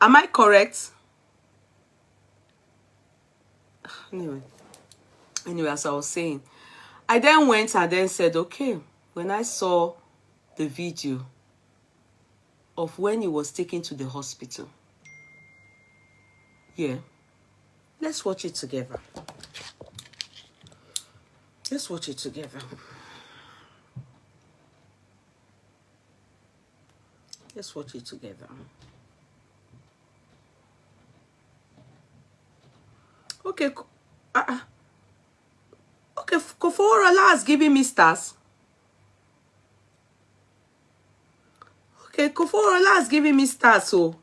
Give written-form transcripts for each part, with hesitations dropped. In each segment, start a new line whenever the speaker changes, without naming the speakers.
Am I correct? Anyway, as I was saying, I then went and then said, okay, when I saw the video of when he was taken to the hospital, yeah, let's watch it together. Let's watch it together. Let's watch it together. Okay, okay, Koforola has given me stars. Okay, Koforola has given me stars, so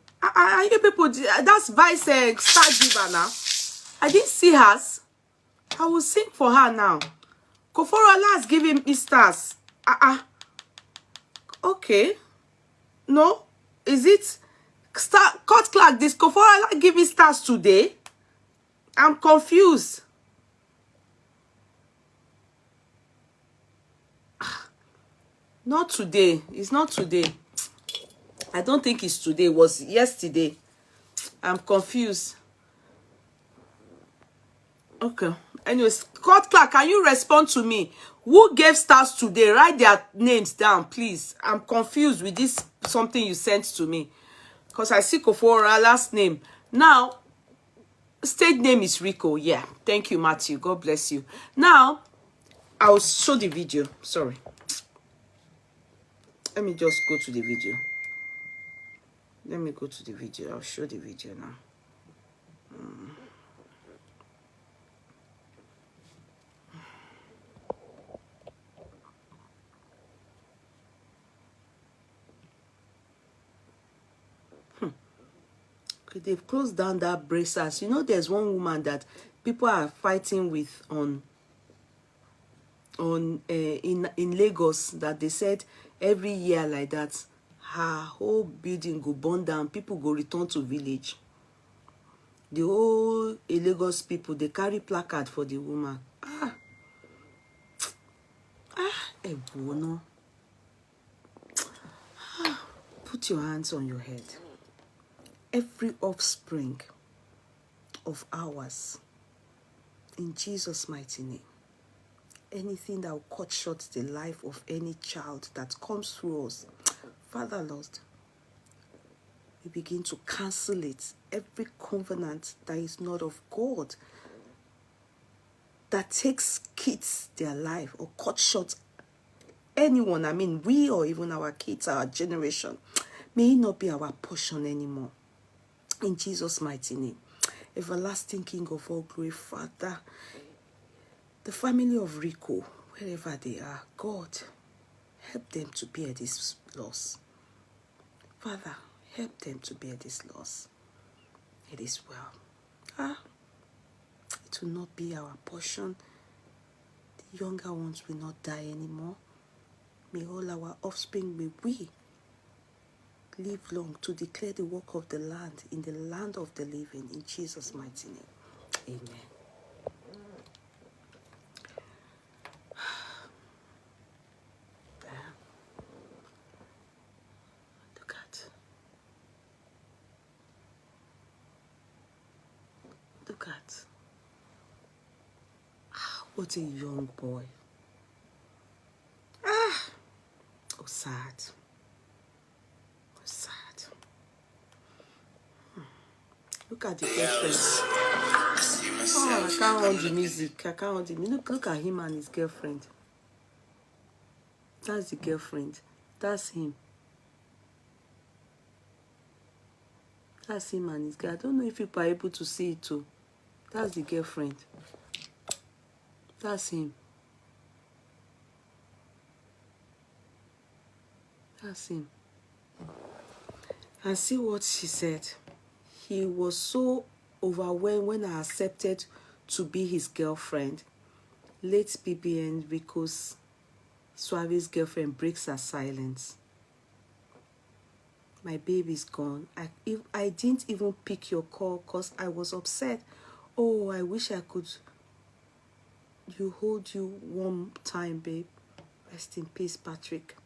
you people, that's Vice star giver now. I didn't see hers. I will sing for her now. Koforola has given me stars. Okay. No, is it star Court Clerk? This Koforola give me stars today? I'm confused. Not today. It's not today. I don't think it's today. It was yesterday. I'm confused. Okay. Anyways, Court Clerk, can you respond to me? Who gave stars today? Write their names down, please. I'm confused with this something you sent to me. Because I see Kofora last name. Now, stage name is Rico. Yeah. Thank you, Matthew. God bless you. Now, I'll show the video. Sorry. Let me just go to the video. Let me go to the video. I'll show the video now. Okay, they've closed down that braces. You know, there's one woman that people are fighting with in Lagos, that they said every year like that, her whole building go burn down. People go return to village. The whole Lagos people, they carry placard for the woman. Ebono. Put your hands on your head. Every offspring of ours, in Jesus' mighty name, anything that will cut short the life of any child that comes through us, Father Lord, we begin to cancel it. Every covenant that is not of God, that takes kids their life or cut short anyone, I mean we or even our kids, our generation, may it not be our portion anymore. In Jesus' mighty name. Everlasting King of all glory, Father, the family of Rico, wherever they are, God, help them to bear this loss. Father, help them to bear this loss. It is well. It will not be our portion. The younger ones will not die anymore. May all our offspring, may we live long to declare the work of the land in the land of the living, in Jesus' mighty name. Amen. Look at. What a young boy. Oh, sad. Sad. Look at the girlfriend. Oh, I can't hold the music. I can't hold the music. Look at him and his girlfriend. That's the girlfriend. That's him. That's him and his girl. I don't know if people are able to see it too. That's the girlfriend. That's him. That's him. And see what she said. He was so overwhelmed when I accepted to be his girlfriend. Late BBN Rico Swavey's girlfriend breaks her silence. My baby's gone. I didn't even pick your call because I was upset. Oh, I wish I could hold you one time, babe. Rest in peace, Patrick.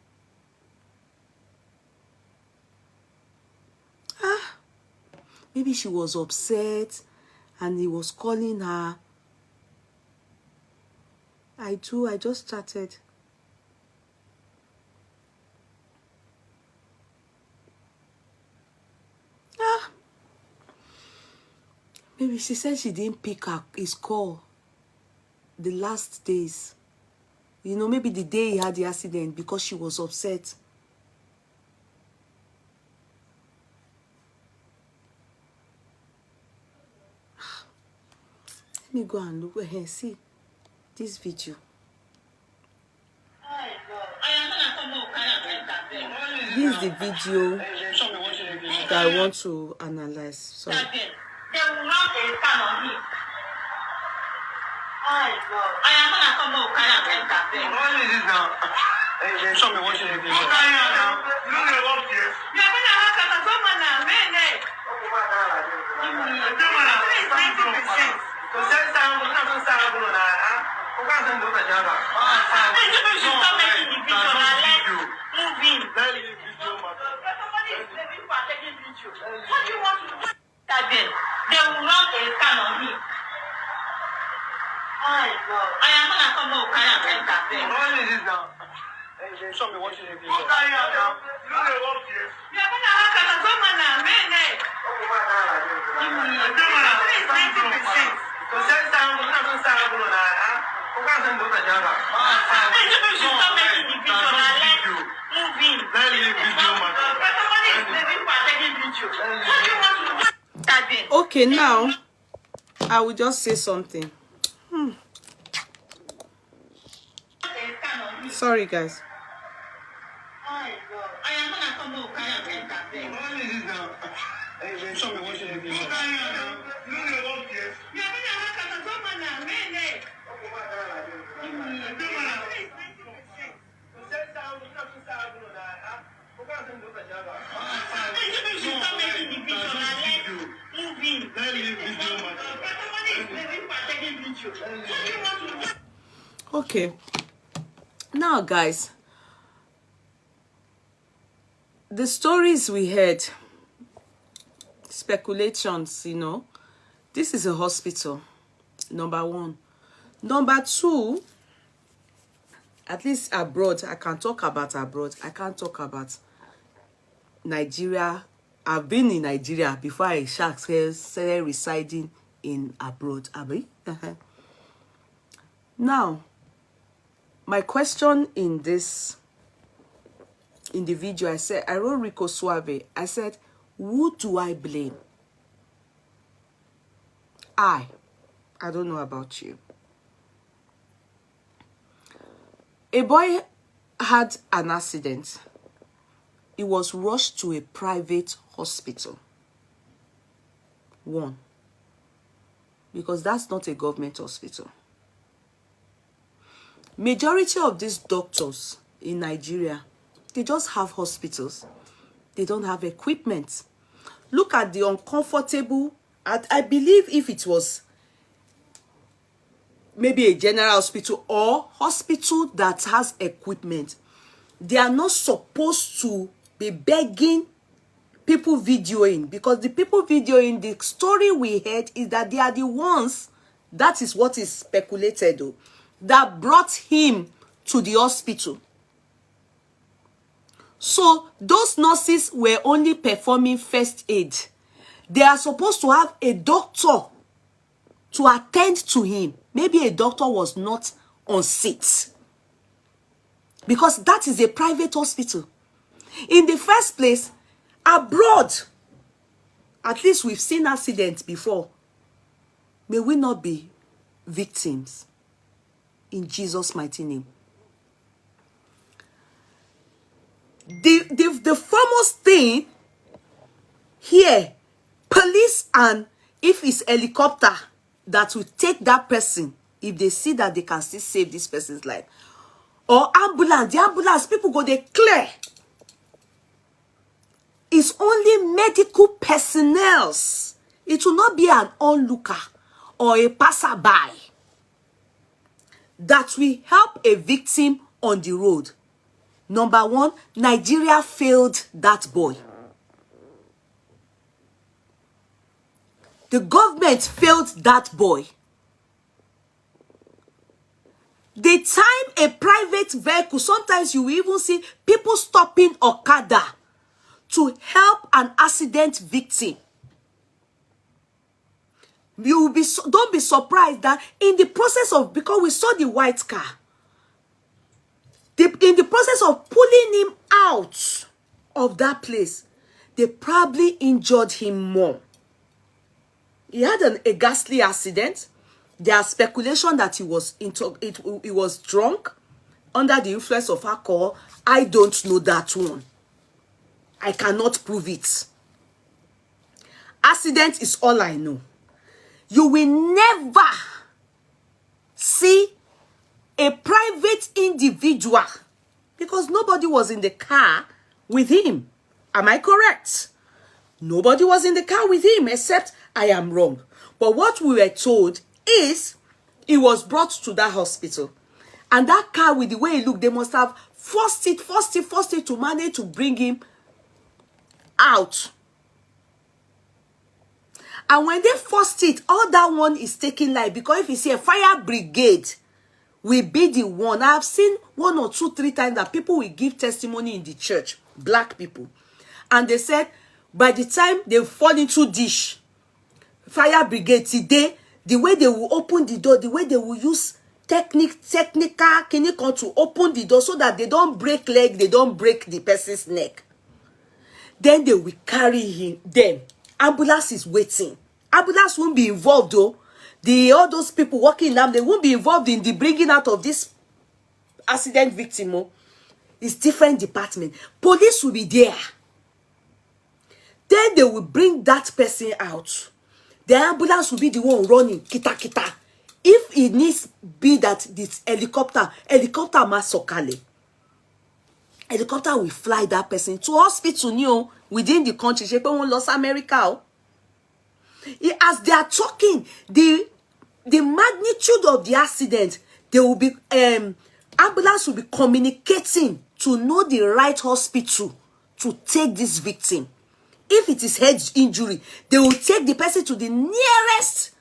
Maybe she was upset and he was calling her. I just started. Maybe she said she didn't pick his call the last days. You know, maybe the day he had the accident because she was upset. Let me go and look and see this video. This is the video that I want to analyze. Sorry.
Show me what you do. You they will run a scan on him. I am gonna come over and entertain. What is this now? Show me what you do. You are gonna have a woman now, man.
Okay, now I will just say something. Sorry, guys.
I am gonna come over and entertain. What is this now? Show me what you do. You are gonna have a woman now, man.
Okay. Now, guys, the stories we heard, speculations, you know, this is a hospital, number one. Number two, at least abroad, I can talk about abroad. I can't talk about Nigeria. I've been in Nigeria before I started residing in abroad. Now, my question in the video, I wrote Rico Swavey. I said, who do I blame? I don't know about you. A boy had an accident. He was rushed to a private hospital. One, because that's not a government hospital. Majority of these doctors in Nigeria, they just have hospitals. They don't have equipment. Look at the uncomfortable. I believe if it was maybe a general hospital or hospital that has equipment, they are not supposed to be begging people videoing, because the people videoing, the story we heard is that they are the ones, that is what is speculated though, that brought him to the hospital. So those nurses were only performing first aid. They are supposed to have a doctor to attend to him. Maybe a doctor was not on seat, because that is a private hospital. In the first place, abroad, at least we've seen accidents before. May we not be victims. In Jesus' mighty name. The foremost thing here, police, and if it's helicopter that will take that person, if they see that they can still save this person's life, or ambulance, the ambulance people go, they clear. It's only medical personnel. It will not be an onlooker or a passerby that will help a victim on the road. Number one, Nigeria failed that boy. The government failed that boy. They time a private vehicle. Sometimes you will even see people stopping Okada to help an accident victim. You will be don't be surprised that in the process of, because we saw the white car, in the process of pulling him out of that place, they probably injured him more. He had a ghastly accident. There are speculation that he was he was drunk, under the influence of alcohol. I don't know that one. I cannot prove it. Accident is all I know. You will never see a private individual, because nobody was in the car with him. Am I correct? Nobody was in the car with him, except I am wrong. But what we were told is he was brought to that hospital. And that car, with the way he looked, they must have forced it to manage to bring him out. And when they forced it, all that one is taking life. Because if you see a fire brigade, will be the one. I have seen 1 or 2, 3 times that people will give testimony in the church, black people. And they said, by the time they fall into dish, fire brigade today, the way they will open the door, the way they will use technical clinical to open the door so that they don't break leg, they don't break the person's neck. Then they will carry him. Then ambulance is waiting. Ambulance won't be involved though. All those people working now, they won't be involved in the bringing out of this accident victim. Oh. It's different department. Police will be there. Then they will bring that person out. The ambulance will be the one running, kita. If it needs be that this helicopter masokale. Helicopter will fly that person to hospital new within the country. She won't lost America. As they are talking, the magnitude of the accident, they will be ambulance will be communicating to know the right hospital to take this victim. If it is head injury, they will take the person to the nearest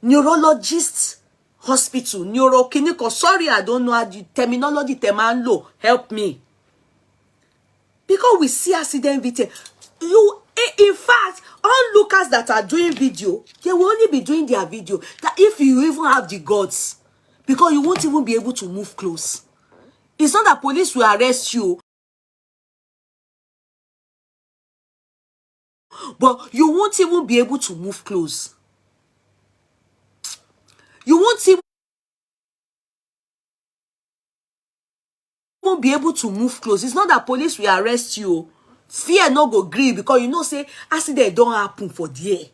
neurologist hospital, neuroclinical. Sorry, I don't know the terminology. Temanlo, help me. Because we see accident victim. In fact, onlookers that are doing video, they will only be doing their video. That if you even have the guts, because you won't even be able to move close. It's not that police will arrest you, but you won't even be able to move close. You won't even be able to move close. It's not that police will arrest you. Fear no go gree, because you know say accident don't happen for there.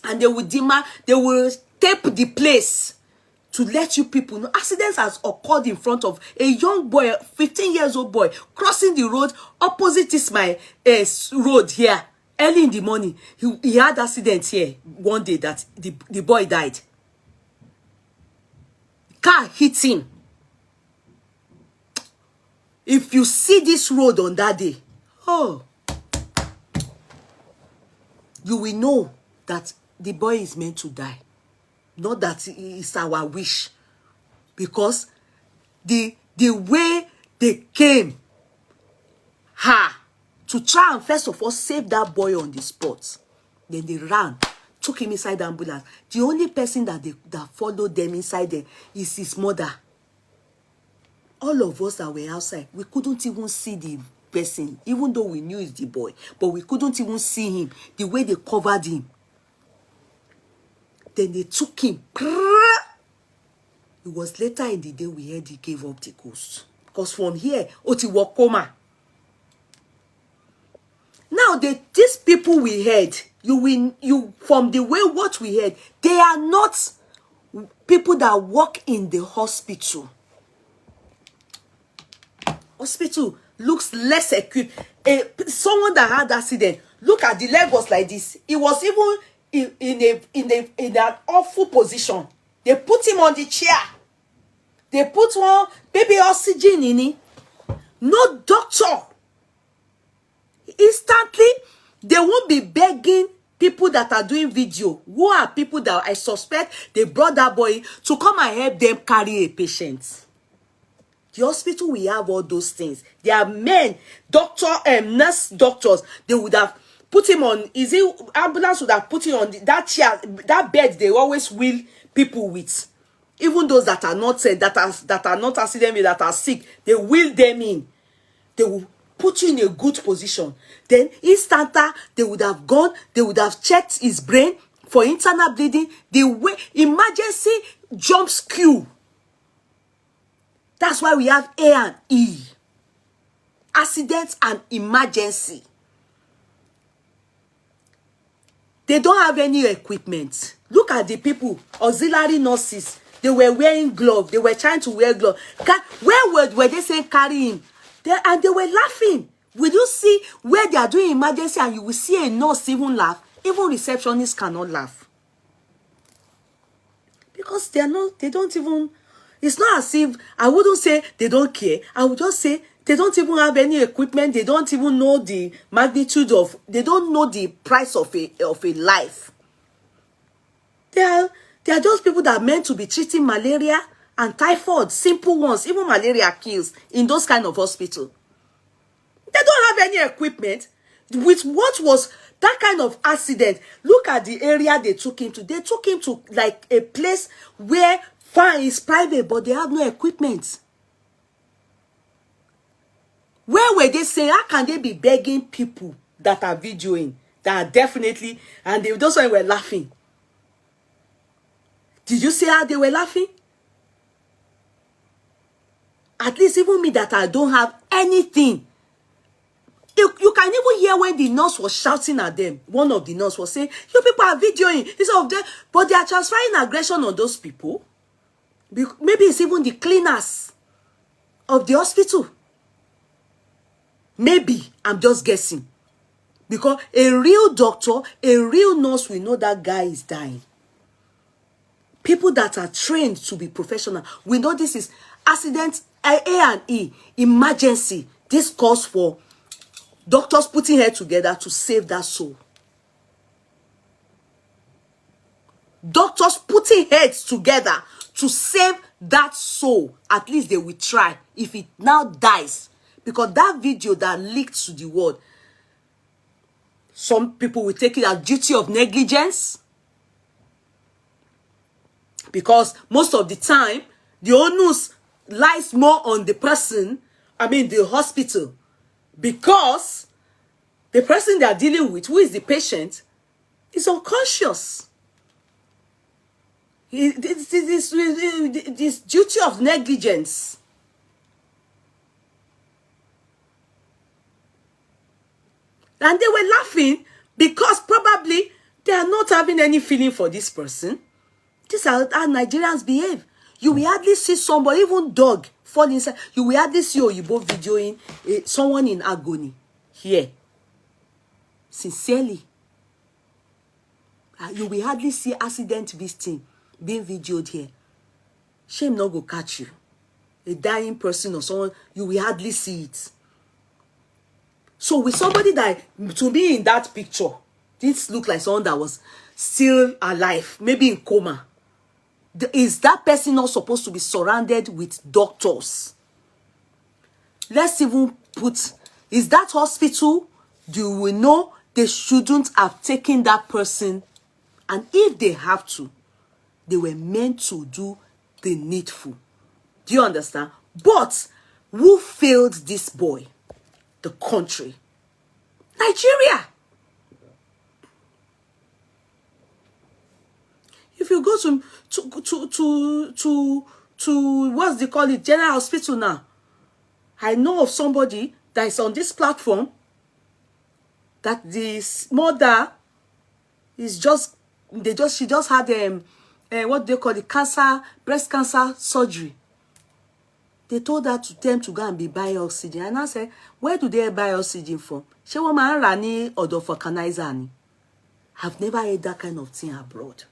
And they will demand, they will tape the place to let you people know accidents has occurred in front of a young boy, 15 years old boy, crossing the road. Opposite is my road here. Early in the morning, he had accident here one day that the boy died. Car hit him. If you see this road on that day, oh, you will know that the boy is meant to die. Not that it's our wish. Because the way they came to try and first of all save that boy on the spot. Then they ran, took him inside the ambulance. The only person that followed them inside there is his mother. All of us that were outside, we couldn't even see the person, even though we knew it's the boy. But we couldn't even see him, the way they covered him. Then they took him. It was later in the day we heard he gave up the ghost. Because from here, Oti was coma. Now, these people we heard, you from the way what we heard, they are not people that work in the hospital. Hospital looks less equipped. Someone that had accident, look at the leg was like this. It was even in an awful position. They put him on the chair. They put one baby oxygen in it. No doctor. Instantly, they won't be begging people that are doing video, who are people that I suspect they brought that boy to come and help them carry a patient. The hospital will have all those things. There are men, nurse doctors, they would have put him on, ambulance would have put him on that chair, that bed they always wheel people with. Even those that are not that are not accident, that are sick, they wheel them in. They will put you in a good position. Then instanta, they would have gone, they would have checked his brain for internal bleeding. The way emergency jumps queue. That's why we have A and E. Accidents and emergency. They don't have any equipment. Look at the people, auxiliary nurses. They were wearing gloves. They were trying to wear gloves. Where were they saying carry him? And they were laughing. Will you see where they are doing emergency and you will see a nurse even laugh? Even receptionists cannot laugh. Because they don't even, it's not as if, I wouldn't say they don't care. I would just say they don't even have any equipment. They don't even know the magnitude of, they don't know the price of a life. They are just people that are meant to be treating malaria and typhoid, simple ones. Even malaria kills in those kind of hospitals. They don't have any equipment. With what was that kind of accident, look at the area they took him to. They took him to like a place where fine is private, but they have no equipment. Where were they saying, how can they be begging people that are videoing, that are definitely, and those ones were laughing? Did you see how they were laughing? At least even me that I don't have anything. You can even hear when the nurse was shouting at them. One of the nurse was saying, you people are videoing. It's of them. But they are transferring aggression on those people. Maybe it's even the cleaners of the hospital. Maybe. I'm just guessing. Because a real doctor, a real nurse will know that guy is dying. People that are trained to be professional, we know this is accident, A and E, emergency. This calls for doctors putting heads together to save that soul. Doctors putting heads together to save that soul. At least they will try. If it now dies, because that video that leaked to the world, some people will take it as duty of negligence. Because most of the time, the onus lies more on the person, the hospital. Because the person they are dealing with, who is the patient, is unconscious. This duty of negligence. And they were laughing because probably they are not having any feeling for this person. These are how Nigerians behave. You will hardly see somebody, even dog, fall inside. You will hardly see Oyibo videoing someone in agony here. Sincerely. You will hardly see accident victim being videoed here. Shame not go catch you. A dying person or someone, you will hardly see it. So with somebody that, to me in that picture, this looked like someone that was still alive, maybe in coma. Is that person not supposed to be surrounded with doctors? Let's even put, is that hospital, do we know they shouldn't have taken that person? And if they have to, they were meant to do the needful. Do you understand? But who failed this boy? The country. Nigeria. If you go to what's they call it, General Hospital now, I know of somebody that is on this platform that this mother is she just had what they call it, breast cancer surgery. They told her to go and be buy oxygen. And I said, where do they buy oxygen from? She woman rani odo for kanaiza. I've never heard that kind of thing abroad.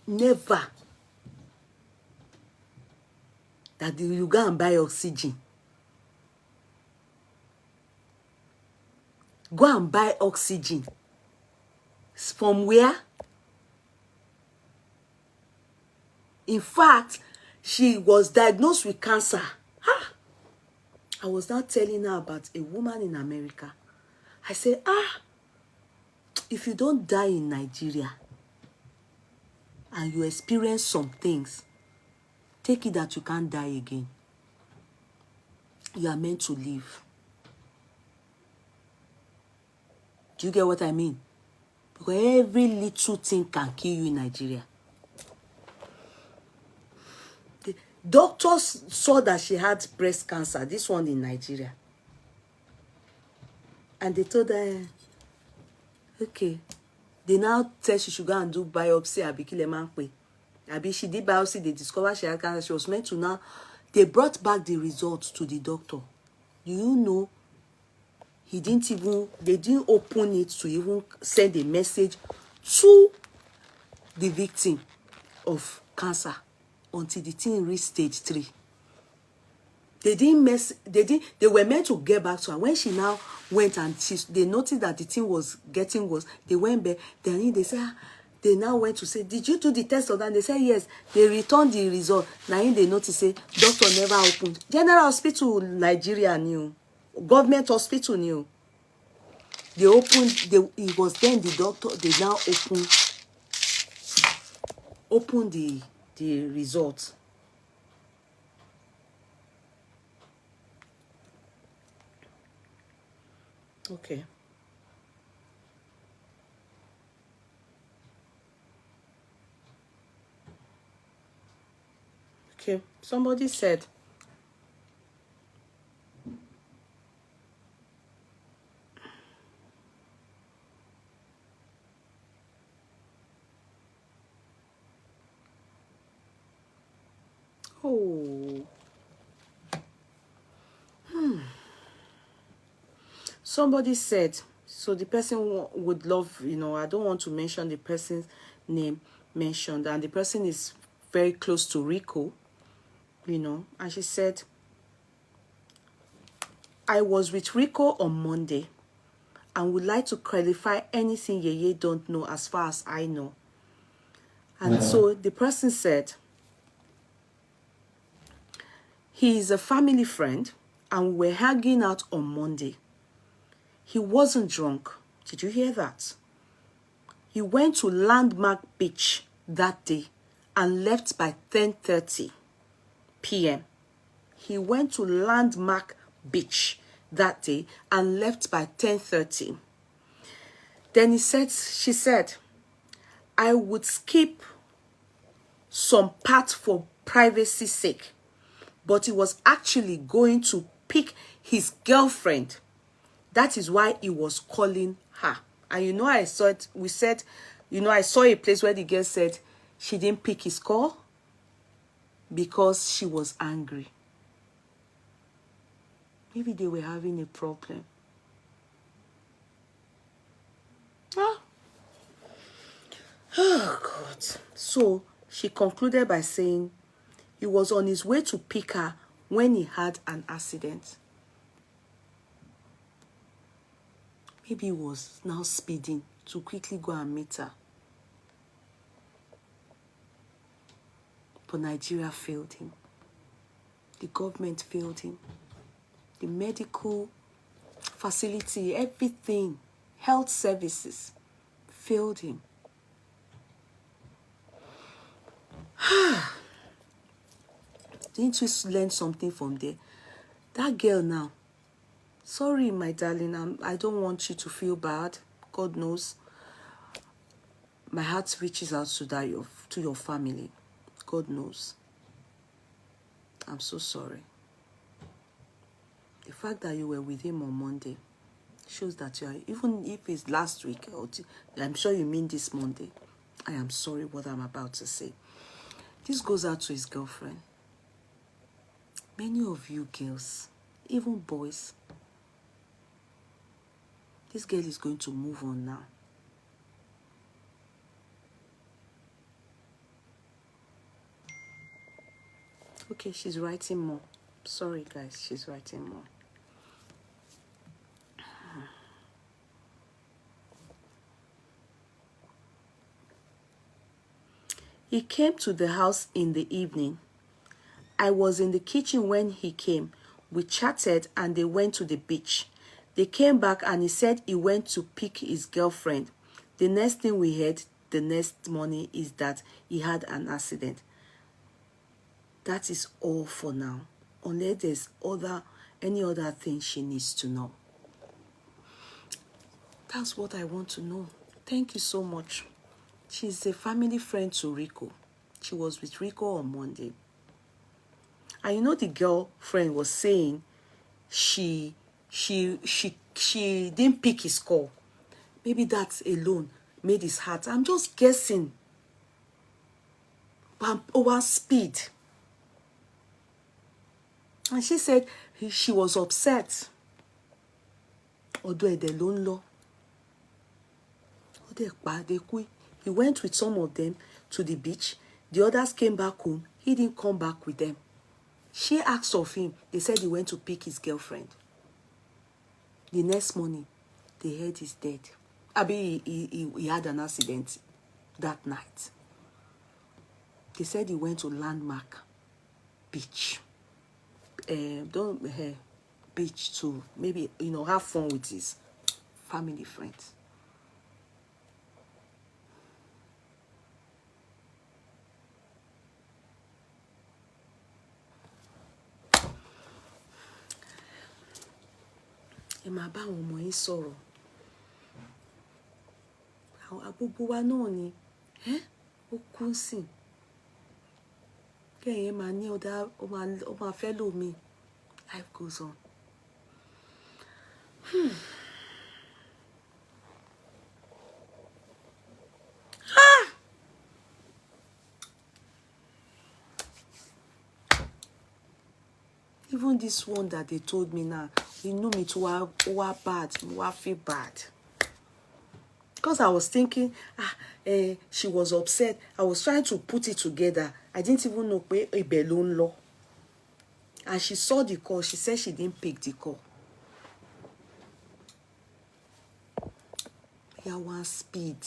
Never. That you go and buy oxygen. go and buy oxygen. From where? In fact, she was diagnosed with cancer. I was now telling her about a woman in America. I said, if you don't die in Nigeria and you experience some things, take it that you can't die again. You are meant to live. Do you get what I mean? Because every little thing can kill you in Nigeria. The doctors saw that she had breast cancer, this one in Nigeria. And they told her, okay. They now said she should go and do biopsy. Abi she did biopsy, they discovered she had cancer. She was meant to now. They brought back the results to the doctor. Do you know? They didn't open it to even send a message to the victim of cancer until the thing reached stage 3. They were meant to get back to her. When she now went and they noticed that the thing was getting worse, they went back. Then they said, they now went to say, did you do the test of that? And they said, yes. They returned the result. Now they noticed, say, doctor never opened. General Hospital, Nigeria knew. Government hospital knew. They opened, it was then the doctor, they now opened the result. Okay. Okay, somebody said, oh, somebody said, so the person would love, I don't want to mention the person's name mentioned, and the person is very close to Rico, and she said, I was with Rico on Monday and would like to clarify anything Yeye don't know as far as I know. And so the person said, he is a family friend and we're hanging out on Monday. He wasn't drunk. Did you hear that? He went to Landmark Beach that day and left by 10:30 p.m. He went to Landmark Beach that day and left by 10:30. Then she said, I would skip some parts for privacy's sake, but he was actually going to pick his girlfriend. That is why he was calling her. And I saw it, we said, I saw a place where the girl said she didn't pick his call because she was angry. Maybe they were having a problem. Oh, God. So she concluded by saying he was on his way to pick her when he had an accident. Maybe he was now speeding to quickly go and meet her. But Nigeria failed him. The government failed him. The medical facility, everything, health services failed him. Didn't we learn something from there? That girl now, sorry, my darling, I don't want you to feel bad. God knows. My heart reaches out to your family. God knows. I'm so sorry. The fact that you were with him on Monday shows that you are, even if it's last week, I'm sure you mean this Monday. I am sorry what I'm about to say. This goes out to his girlfriend. Many of you girls, even boys, this girl is going to move on now. Okay, she's writing more. Sorry, guys, she's writing more. He came to the house in the evening. I was in the kitchen when he came. We chatted and they went to the beach. They came back and he said he went to pick his girlfriend. The next thing we heard the next morning is that he had an accident. That is all for now. Unless there's any other thing she needs to know. That's what I want to know. Thank you so much. She's a family friend to Rico. She was with Rico on Monday. And you know the girlfriend was saying she didn't pick his call. Maybe that alone made his heart. I'm just guessing. But over speed. And she said she was upset. Although they don't know. He went with some of them to the beach. The others came back home. He didn't come back with them. She asked of him. They said he went to pick his girlfriend. The next morning, they heard he's dead. He had an accident that night. They said he went to Landmark Beach. Beach to maybe, have fun with his family friends. Ẹ máa bá àwọn ọmọ yín sọ̀rọ̀. Gbogbo wa náà ni ó kú sìn. Kẹ́yìn máa ní ó máa fẹ́ lómi. Life goes on. Even this one that they told me now, you know me to bad, I feel bad. Because I was thinking, she was upset. I was trying to put it together. I didn't even know a balloon law. And she saw the call. She said she didn't pick the call. Yeah, one speed.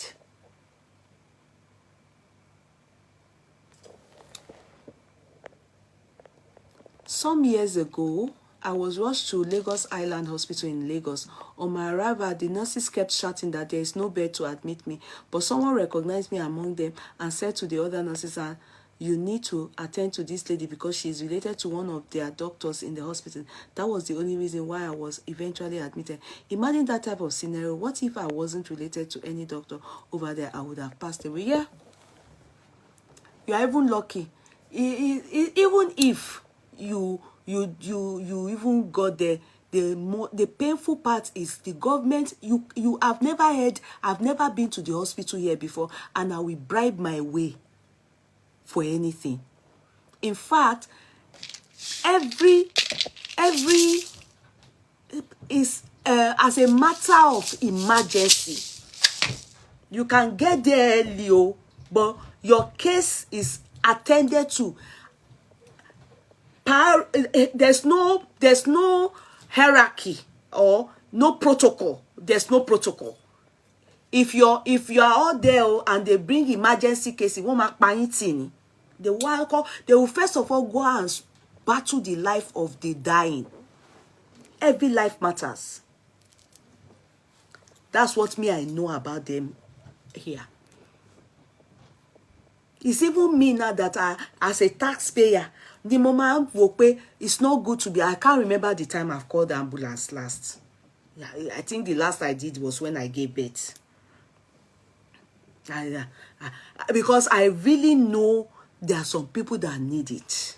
Some years ago, I was rushed to Lagos Island Hospital in Lagos. On my arrival, the nurses kept shouting that there is no bed to admit me. But someone recognized me among them and said to the other nurses, you need to attend to this lady because she is related to one of their doctors in the hospital. That was the only reason why I was eventually admitted. Imagine that type of scenario. What if I wasn't related to any doctor over there? I would have passed away. Yeah. You are even lucky. Even if you even got the painful part is the government. You have never heard. I've never been to the hospital here before, and I will bribe my way for anything. In fact, every is as a matter of emergency. You can get there early, but your case is attended to. There's no hierarchy or no protocol. There's no protocol. If you are all there and they bring emergency case, they will first of all go and battle the life of the dying. Every life matters. That's what I know about them here. It's even me now that as a taxpayer, the moment it's not good to be. I can't remember the time I've called the ambulance last. Yeah, I think the last I did was when I gave birth. Because I really know there are some people that need it.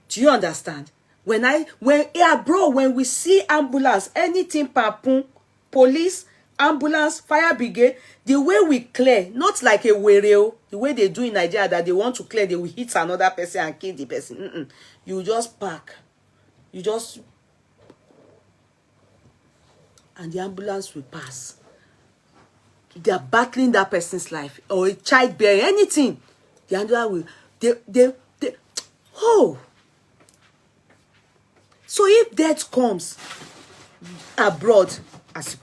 Do you understand? When we see ambulance, anything papun, police, ambulance, fire brigade, the way we clear, not like a wereo, the way they do in Nigeria that they want to clear, they will hit another person and kill the person. You just park. You just... And the ambulance will pass. They are battling that person's life or a childbearing, anything. The ambulance will... Oh! So if death comes abroad, as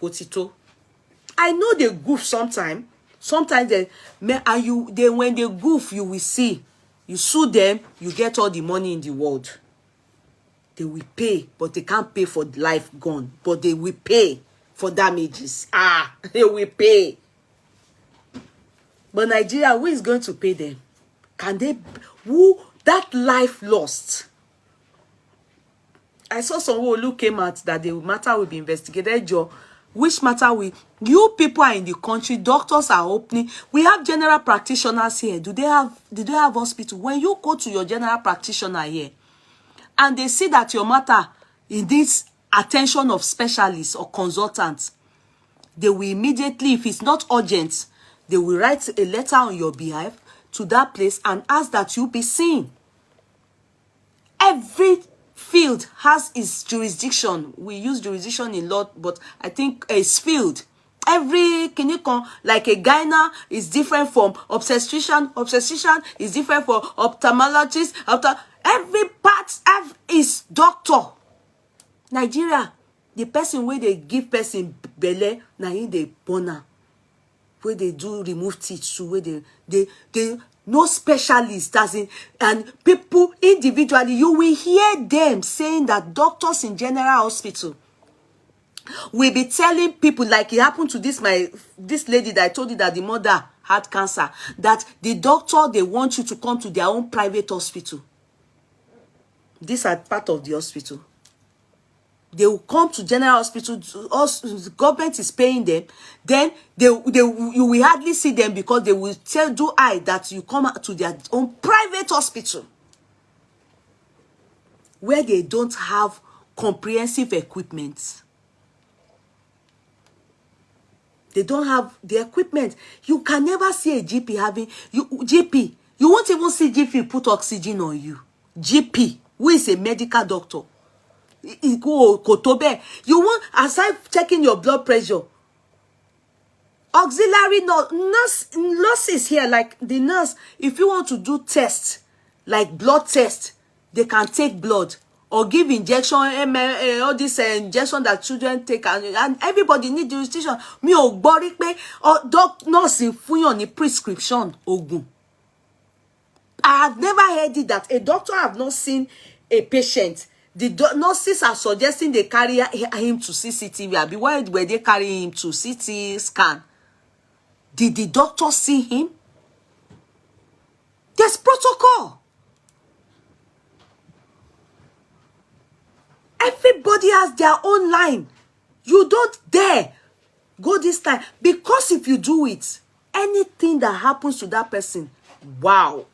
I know they goof sometime, Sometimes they when they goof, you will see. You sue them, you get all the money in the world. They will pay, but they can't pay for life gone. But they will pay for damages. They will pay. But Nigeria, who is going to pay them? Can they? Who that life lost? I saw someone who came out that the matter will be investigated. Which matter you people are in the country, doctors are opening. We have general practitioners here. Do they have hospital? When you go to your general practitioner here and they see that your matter in this attention of specialists or consultants, they will immediately, if it's not urgent, they will write a letter on your behalf to that place and ask that you be seen. Every field has its jurisdiction. We use jurisdiction in law, but I think it's field. Every like a gyna is different from obstetrician. Obstetrician is different from ophthalmologist. Every part is doctor. Nigeria, the person where they give person belle, na him they born am. Where they do remove teeth, so where they no specialist, as in, and people individually, you will hear them saying that doctors in general hospital will be telling people, like it happened to this lady that I told you that the mother had cancer, that the doctor, they want you to come to their own private hospital. These are part of the hospital. They will come to general hospital. The government is paying them. Then you will hardly see them because they will do that you come to their own private hospital where they don't have comprehensive equipment. They don't have the equipment. You can never see a GP having GP. You won't even see GP put oxygen on you. GP, who is a medical doctor. You want, aside checking your blood pressure, auxiliary nurses here, like the nurse, if you want to do tests, like blood test, they can take blood or give injection, all this injection that children take, and everybody need jurisdiction. Me o gbori pe nurse fún yàn ní prescription ogun. I have never heard it that a doctor have not seen a patient. The nurses are suggesting they carry him to CCTV. Why were they carrying him to CT scan? Did the doctor see him? There's protocol. Everybody has their own line. You don't dare go this time. Because if you do it, anything that happens to that person, wow.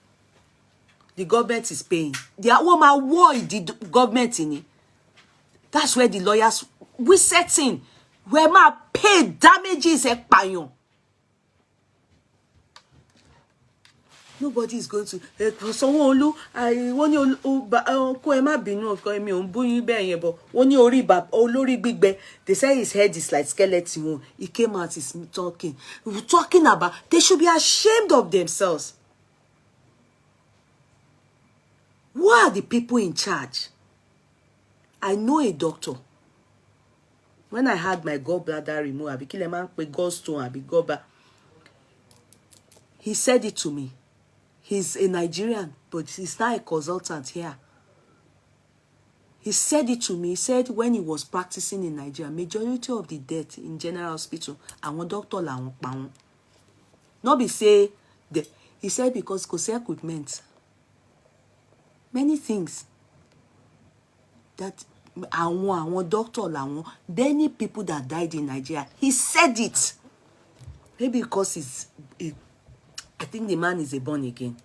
The government is paying. The woman war the government in it. That's where the lawyers we set in. Where my pay damages a payon. Nobody is going to. Someone I want you Koema binu of me on buyu be but when you olori big be, they say his head is like skeleton. He came out, he's talking. We're talking about they should be ashamed of themselves. Who are the people in charge? I know a doctor. When I had my gallbladder removed, I became a man with gallstone, I be gallbladder. He said it to me. He's a Nigerian, but he's not a consultant here. He said it to me. He said when he was practicing in Nigeria, majority of the death in general hospital, àwọn doctor la wọ́n pa wọ́n. Not be say the. He said because kò sí equipment. Many things that àwọn doctor làwọn many people that died in Nigeria. He said it. Maybe because I think the man is a born again.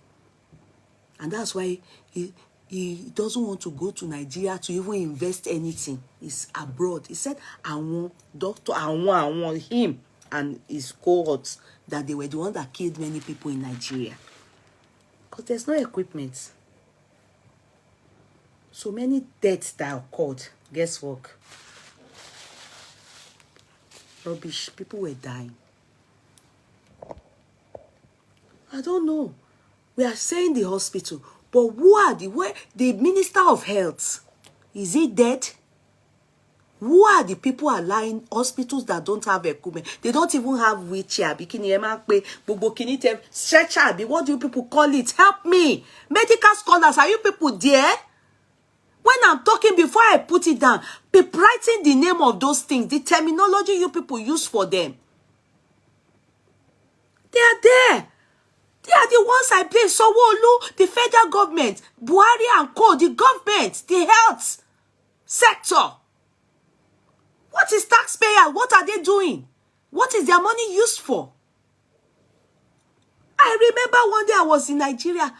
And that's why he doesn't want to go to Nigeria to even invest anything. He's abroad. He said àwọn doctor, him and his cohorts, that they were the ones that killed many people in Nigeria. Because there's no equipment. So many deaths that occurred. Guesswork. Rubbish. People were dying. I don't know. We are saying the hospital. But who are the Minister of Health? Is he dead? Who are the people allowing hospitals that don't have equipment? They don't even have wheelchair. Stretcher. What do you people call it? Help me. Medical scholars, are you people there? When I'm talking, before I put it down, be writing the name of those things, the terminology you people use for them. They are there. They are the ones I blame. Sanwo-Olu, the federal government, Buhari and co, the government, the health sector. What is taxpayer? What are they doing? What is their money used for? I remember one day I was in Nigeria.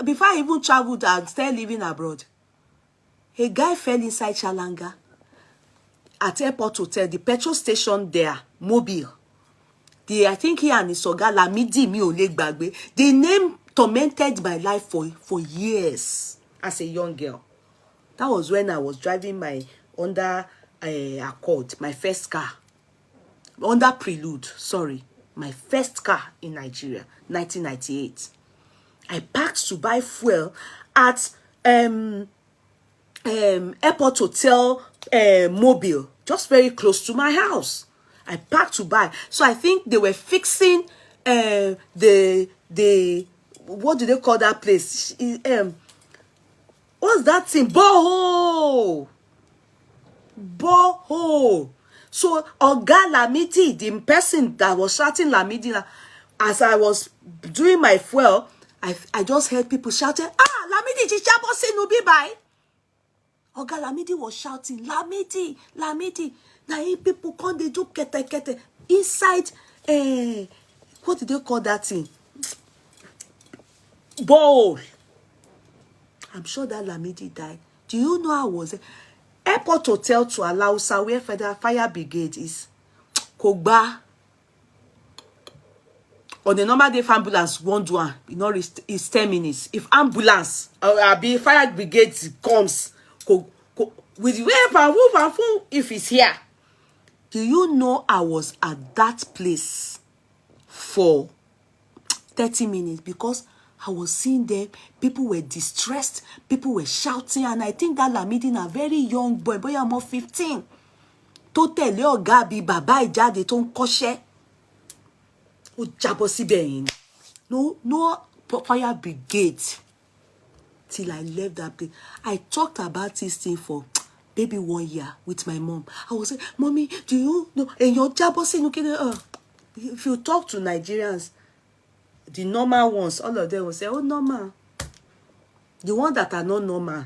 Before I even traveled and started living abroad, a guy fell inside Chalanga at Airport Hotel, the petrol station there, Mobile. I think he and his oga Lamidi mi ò lè gbàgbé. The name tormented my life for years as a young girl. That was when I was driving my Honda Accord, my first car. Honda Prelude, sorry. My first car in Nigeria, 1998. I parked to buy fuel at Airport Hotel Mobile, just very close to my house. I parked to buy. So I think they were fixing the what do they call that place? What's that thing? Borehole. So Oga Lamidi, the person that was shouting Lamidi, as I was doing my fuel, I just heard people shouting, Lamidi, Chichabo Sinubi bye. Oga Lamidi was shouting, Lamidi. Now people come, they do kete inside what did they call that thing? Bowl. I'm sure that Lamidi died. Do you know how was it? Airport Hotel to Alausa, where Federal Fire Brigade is. Kogba. On the normal day, if ambulance won't do one, it's 10 minutes. If ambulance or fire brigade comes, with wave if it's here. Do you know I was at that place for 30 minutes because I was seeing them. People were distressed. People were shouting. And I think that Lamidi, a very young boy I'm more 15. To tell your Gabi, Baba Ijade ton koshe. O jabo síbẹ̀. No fire brigade. Till I left that place. I talked about this thing for maybe 1 year with my mom. I was saying, Mommy, do you know? And your jabo if you talk to Nigerians, the normal ones, all of them will say, oh, normal. The ones that are not normal,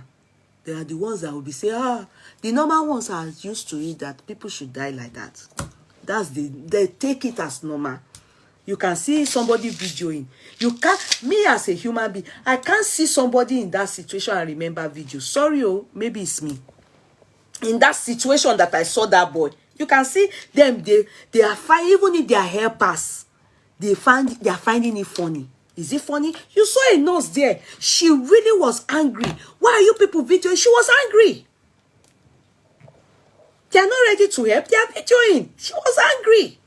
they are the ones that will be saying, the normal ones are used to it, that people should die like that. They take it as normal. You can see somebody videoing. Me as a human being, I can't see somebody in that situation and remember video. Sorry, maybe it's me. In that situation that I saw that boy, you can see them, they are fine, even if they are helpers. They are finding it funny. Is it funny? You saw a nurse there. She really was angry. Why are you people videoing? She was angry. They are not ready to help. They are videoing. She was angry.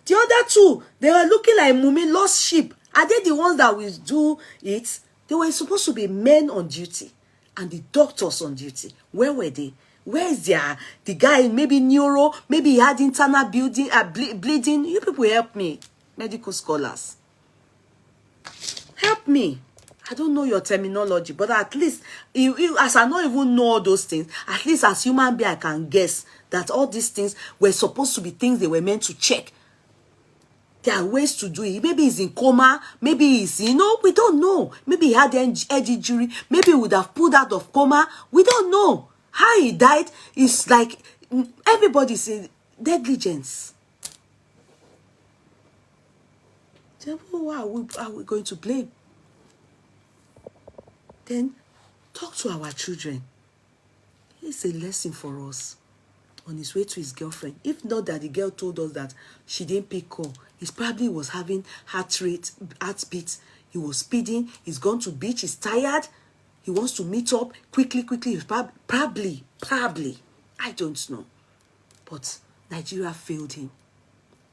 The other two, they were looking like Mumi lost sheep. Are they the ones that will do it? They were supposed to be men on duty and the doctors on duty. Where were they? Where is the guy? Maybe neuro, maybe he had internal bleeding. You people help me, medical scholars. Help me. I don't know your terminology, but at least, as I don't even know all those things, at least as human being, I can guess that all these things were supposed to be things they were meant to check. There are ways to do it. Maybe he's in coma. Maybe he's, we don't know. Maybe he had head injury. Maybe he would have pulled out of coma. We don't know. How he died is like, everybody says negligence. Who are we going to blame? Then talk to our children. It's a lesson for us. On his way to his girlfriend. If not that the girl told us that she didn't pick up, he probably was having heartbeat. He was speeding. He's gone to beach. He's tired. He wants to meet up quickly. Probably. I don't know. But Nigeria failed him.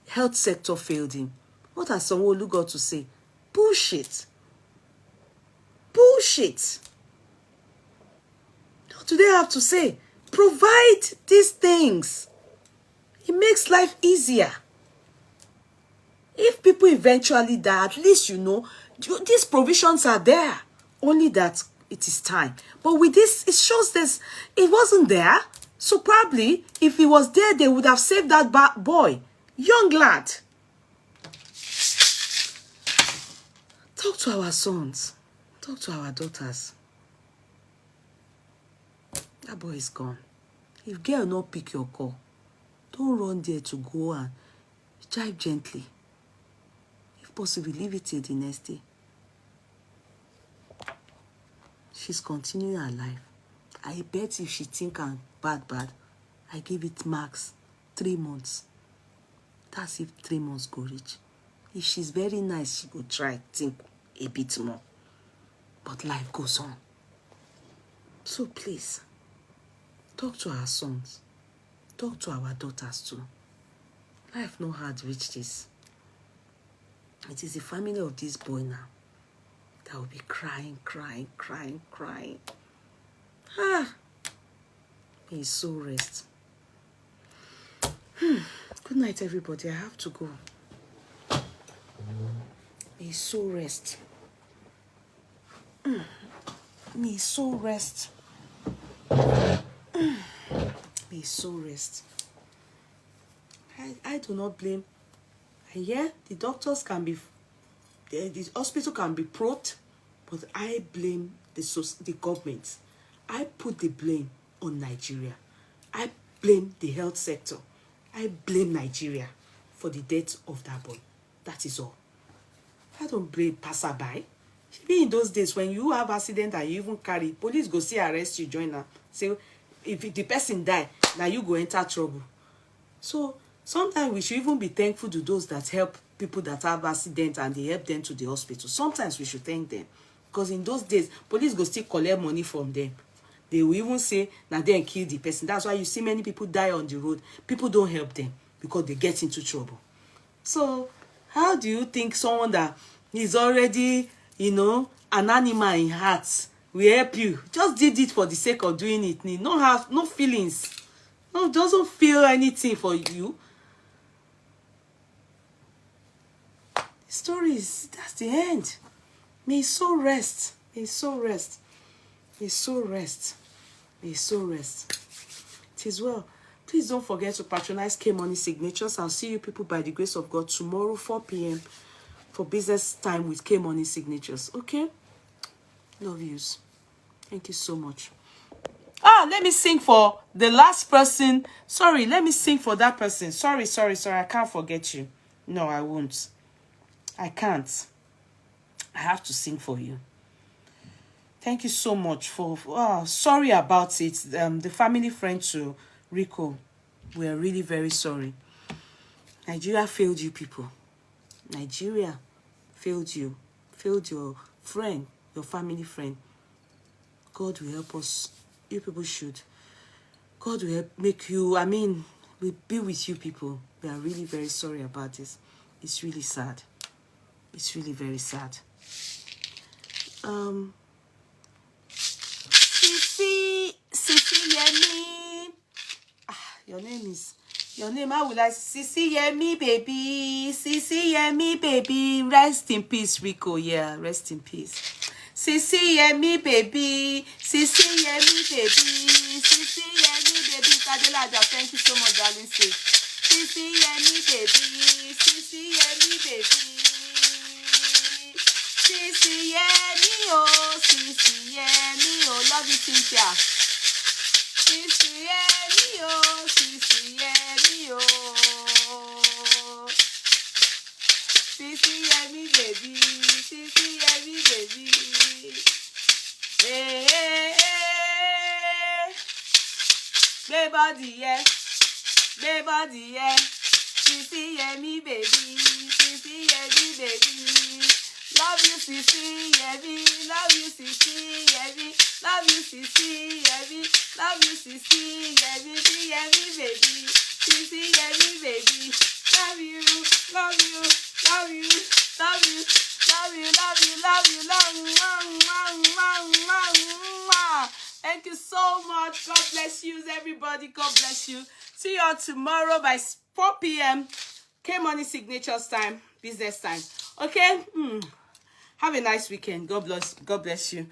Health sector failed him. What has Sanwo-Olu got to say? Bullshit. What do they have to say? provide these things. It makes life easier. If people eventually die, at least you know these provisions are there. Only that it is time. But with this, it shows this. It wasn't there. So probably, if it was there, they would have saved that boy. Young lad. Talk to our sons. Talk to our daughters. That boy is gone. If girl not pick your call, don't run there to go and jive gently. If possible, leave it till the next day. She's continuing her life. I bet if she think I'm bad, I give it max 3 months. That's if 3 months go reach. If she's very nice, she will try think a bit more. But life goes on. So please, talk to our sons. Talk to our daughters too. Life no hard reach this. It is the family of this boy now that will be crying. May his soul rest. Good night, everybody. I have to go. May his soul rest. May his soul rest. May his soul rest. I do not blame. And yeah, the doctors can be, the hospital can be probed, but I blame the government. I put the blame on Nigeria. I blame the health sector. I blame Nigeria for the death of that boy. That is all. I don't blame passerby. Be in those days when you have accident and you even carry, police go see arrest you, join her. Say, if the person die, now you go enter trouble. So sometimes we should even be thankful to those that help people that have accident and they help them to the hospital. Sometimes we should thank them. Because in those days, police go still collect money from them. They will even say, now then kill the person. That's why you see many people die on the road. People don't help them because they get into trouble. So how do you think someone that is already, you know, an animal in heart will help you? Just did it for the sake of doing it. No have no feelings. No, doesn't feel anything for you. The story is, that's the end. May his soul rest. May his soul rest. May his soul rest. May his soul rest. It is well. Please don't forget to patronize K Money Signatures. I'll see you people by the grace of God tomorrow, 4 p.m. for business time with K Money Signatures. Okay? Love yous. Thank you so much. Let me sing for the last person. Sorry, let me sing for that person. Sorry. I can't forget you. No, I won't. I can't. I have to sing for you. Thank you so much for... sorry about it. The family friend to Rico, we are really very sorry. Nigeria failed you people. Nigeria failed you. Failed your friend, your family friend. God will help us. You people should. God will help make you... we'll be with you people. We are really very sorry about this. It's really sad. It's really very sad. Sisi Yemi. Your name, how will I? Sisi Yemi, baby. Sisi Yemi, baby. Rest in peace, Rico. Yeah, rest in peace. Sisi Yemi, baby. Sisi Yemi, baby. Sisi Yemi, baby. Kadelaja, thank you so much, darling. Sisi Yemi, baby. Sisi Yemi, baby. Sisi Yemi, oh. Sisi Yemi, oh. Love you, Cynthia. Sisi Yemi, oh. Sisi Yemi, oh. Sisi Yemi, baby. Sisi Yemi, baby. Hey, hey, hey. Play body, yeah. Play body, yeah. Sisi Yemi, baby. Sisi Yemi, baby. Love you, Sisi Yemi. Love you, Sisi Yemi. Love you, Sisi Yemi. Love you, Sisi Yemi. Sisi Yemi, baby. Sisi Yemi, baby. Love you, love you, love you, love you, love you, love you, love you, love you, Thank you so much. God bless you, everybody. God bless you. See you all tomorrow by 4 p.m. K-Money Signatures time, business time. Okay? Have a nice weekend. God bless you.